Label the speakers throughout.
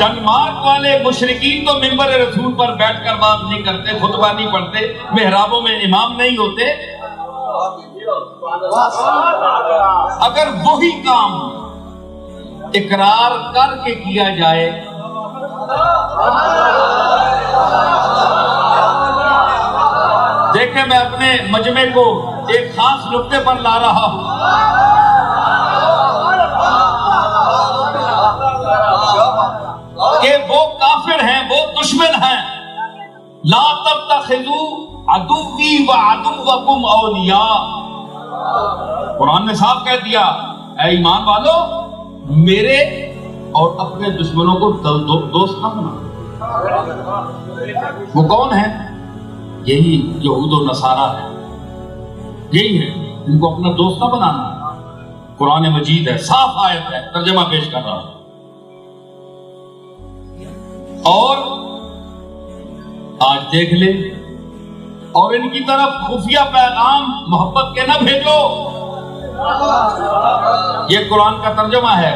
Speaker 1: Denmark والے مشرکین تو منبر رسول پر بیٹھ کر بات نہیں کرتے، خطبہ نہیں پڑھتے، محرابوں میں امام نہیں ہوتے۔ اگر وہی کام اقرار کر کے کیا جائے دیکھیں، میں اپنے مجمع کو ایک خاص نقطے پر لا رہا ہوں۔ کہ وہ کافر ہیں، وہ دشمن ہیں۔ لا تتخذوا عدوی وعدوکم اولیاء، قرآن نے صاف کہہ دیا، اے ایمان والو میرے اور اپنے دشمنوں کو دوست نہ بنا۔ وہ کون ہیں؟ یہی یہود و نصارہ ہے، یہی ہے، ان کو اپنا دوست نہ بنانا۔ قرآن مجید ہے، صاف آیت ہے، ترجمہ پیش کر رہا ہوں۔ اور آج دیکھ لیں، اور ان کی طرف خفیہ پیغام محبت کے نہ بھیجو، یہ قرآن کا ترجمہ ہے۔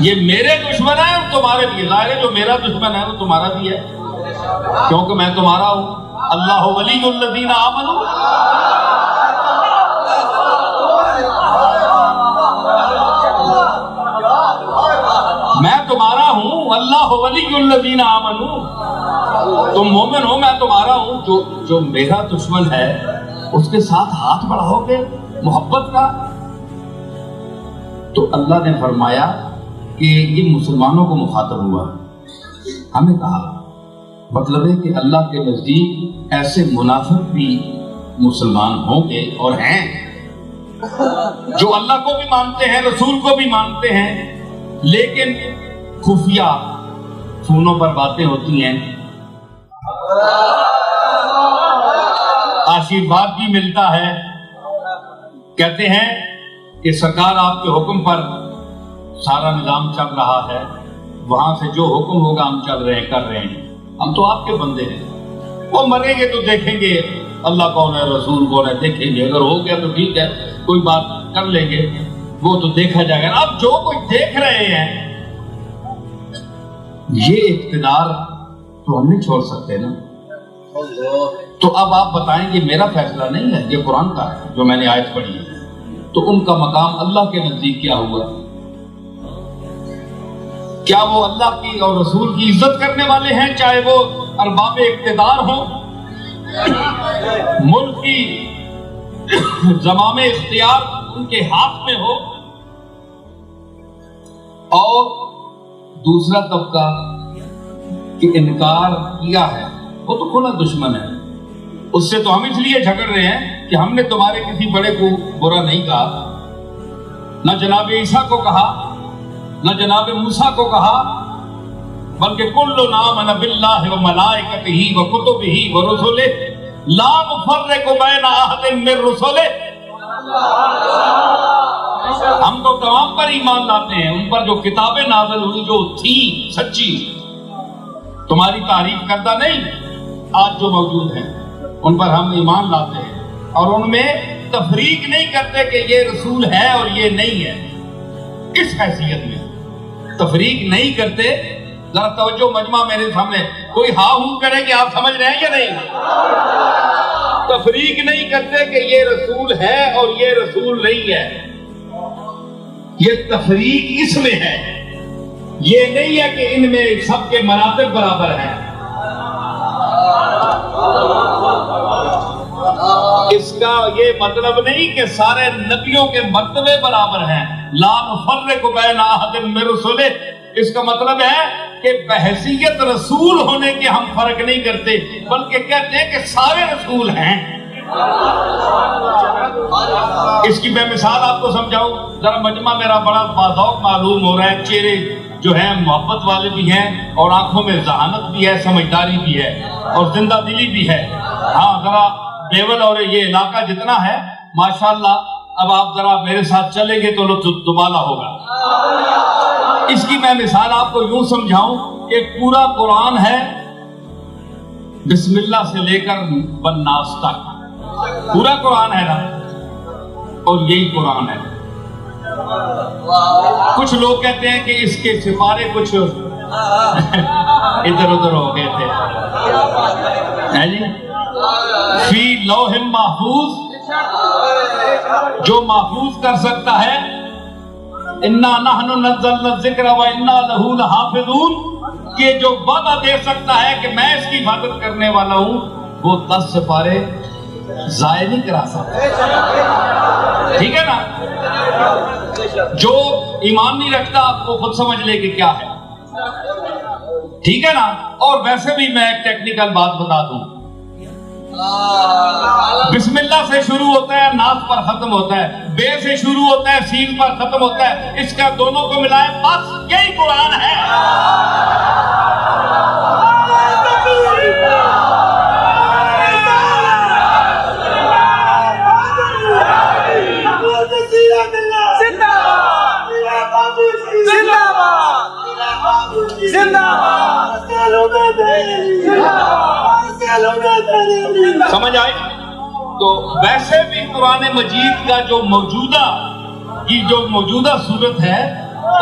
Speaker 1: یہ میرے دشمن ہیں اور تمہارے بھی، ظاہر ہے جو میرا دشمن ہے وہ تمہارا بھی ہے، کیونکہ میں تمہارا ہوں۔ اللہ ولی الذین آمنوا، میں تمہارا ہوں، اللہ ولی الذین آمنوا، تم مومن ہو، میں تمہارا ہوں۔ جو میرا دشمن ہے اس کے ساتھ ہاتھ بڑھاؤ گے محبت کا؟ تو اللہ نے فرمایا کہ یہ مسلمانوں کو مخاطب ہوا، ہمیں کہا، مطلب ہے کہ اللہ کے نزدیک ایسے منافق بھی مسلمان ہوں گے اور ہیں، جو اللہ کو بھی مانتے ہیں، رسول کو بھی مانتے ہیں، لیکن خفیہ فونوں پر باتیں ہوتی ہیں، آشیرواد بھی ملتا ہے، کہتے ہیں کہ سرکار آپ کے حکم پر سارا نظام چل رہا ہے، وہاں سے جو حکم ہوگا ہم چل رہے ہیں، کر رہے ہیں، ہم تو آپ کے بندے ہیں، وہ مریں گے تو دیکھیں گے اللہ کون ہے، رسول کون ہے، دیکھیں گے، اگر ہو گیا تو ٹھیک ہے، کوئی بات کر لیں گے، وہ تو دیکھا جائے گا۔ اب جو کوئی دیکھ رہے ہیں، یہ اقتدار تو ہم نہیں چھوڑ سکتے نا۔ تو اب آپ بتائیں، یہ میرا فیصلہ نہیں ہے، یہ قرآن کا ہے جو میں نے آیت پڑھی ہے، تو ان کا مقام اللہ کے نزدیک کیا ہوا؟ کیا وہ اللہ کی اور رسول کی عزت کرنے والے ہیں، چاہے وہ ارباب اقتدار ہوں، ملک کی زمام اختیار ان کے ہاتھ میں ہو؟ اور دوسرا طبقہ کہ انکار کیا ہے، وہ تو کھلا دشمن ہے، اس سے تو ہم اس لیے جھگڑ رہے ہیں کہ ہم نے تمہارے کسی بڑے کو برا نہیں کہا، نہ جناب عیسیٰ کو کہا، نہ جناب موسیٰ کو کہا، بلکہ کل آمن باللہ وملائکتہ وکتبہ ورسلہ لا نفرق بین احد من رسلہ، ہم تو تمام پر ایمان لاتے ہیں، ان پر جو کتابیں نازل ہوئی جو تھی سچی، تمہاری تعریف کردہ نہیں، آج جو موجود ہیں ان پر ہم ایمان لاتے ہیں، اور ان میں تفریق نہیں کرتے کہ یہ رسول ہے اور یہ نہیں ہے، اس حیثیت میں تفریق نہیں کرتے۔ ذرا توجہ مجمع میرے سامنے، کوئی ہاں ہوں کرے کہ آپ سمجھ رہے ہیں یا نہیں؟ تفریق نہیں کرتے کہ یہ رسول ہے اور یہ رسول نہیں ہے، یہ تفریق اس میں ہے، یہ نہیں ہے کہ ان میں سب کے مراتب برابر ہیں، اس کا یہ مطلب نہیں کہ سارے نبیوں کے مرتبے برابر ہیں، لا نفرق بین احد من رسلہ، اس کا مطلب ہے کہ بحیثیت رسول ہونے کے ہم فرق نہیں کرتے، بلکہ کہتے ہیں کہ سارے رسول ہیں۔ اس کی میں مثال آپ کو سمجھاؤں، ذرا مجمع میرا بڑا باذوق معلوم ہو رہا ہے، چہرے جو ہیں محبت والے بھی ہیں اور آنکھوں میں ذہانت بھی ہے، سمجھداری بھی ہے اور زندہ دلی بھی ہے۔ ہاں ذرا لیول اور یہ علاقہ جتنا ہے ماشاءاللہ، اب آپ ذرا میرے ساتھ چلیں گے تو لطف دوبالا ہوگا۔ اس کی میں مثال آپ کو یوں سمجھاؤں کہ پورا قرآن ہے بسم اللہ سے لے کر والناس تک، پورا قرآن ہے نا، اور یہی قرآن ہے، کچھ لوگ کہتے ہیں کہ اس کے سپارے کچھ ادھر ادھر ہو گئے تھے، ہے جی، فی لوح محفوظ، جو محفوظ کر سکتا ہے، انا نحن نزلنا الذکر و انا لہ لحافظون، کہ جو وعدہ دے سکتا ہے کہ میں اس کی حفاظت کرنے والا ہوں، وہ 10 سپارے ضائع نہیں کرا سکتا، ٹھیک ہے نا؟ جو ایمان نہیں رکھتا وہ خود سمجھ لے کہ کیا ہے، ٹھیک ہے نا؟ اور ویسے بھی میں ایک ٹیکنیکل بات بتا دوں، بسم اللہ سے شروع ہوتا ہے، ناس پر ختم ہوتا ہے، بے سے شروع ہوتا ہے، سین پر ختم ہوتا ہے، اس کا دونوں کو ملائے بس یہی قرآن ہے۔ سمجھ آئی؟ تو ویسے بھی قرآن مجید کا جو موجودہ صورت ہے،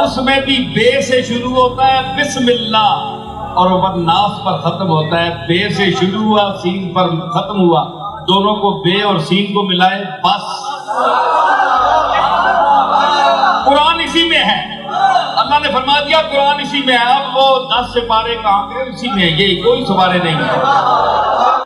Speaker 1: اس میں بھی بے سے شروع ہوتا ہے بسم اللہ، اور وہ ناس پر ختم ہوتا ہے، بے سے شروع ہوا سین پر ختم ہوا، دونوں کو بے اور سین کو ملائے بس قرآن اسی میں ہے۔ اللہ نے فرما دیا قرآن اسی میں ہے، اب وہ 10 سپارے کہاں گئے، اسی میں ہے، یہی کوئی سپارے نہیں ہے۔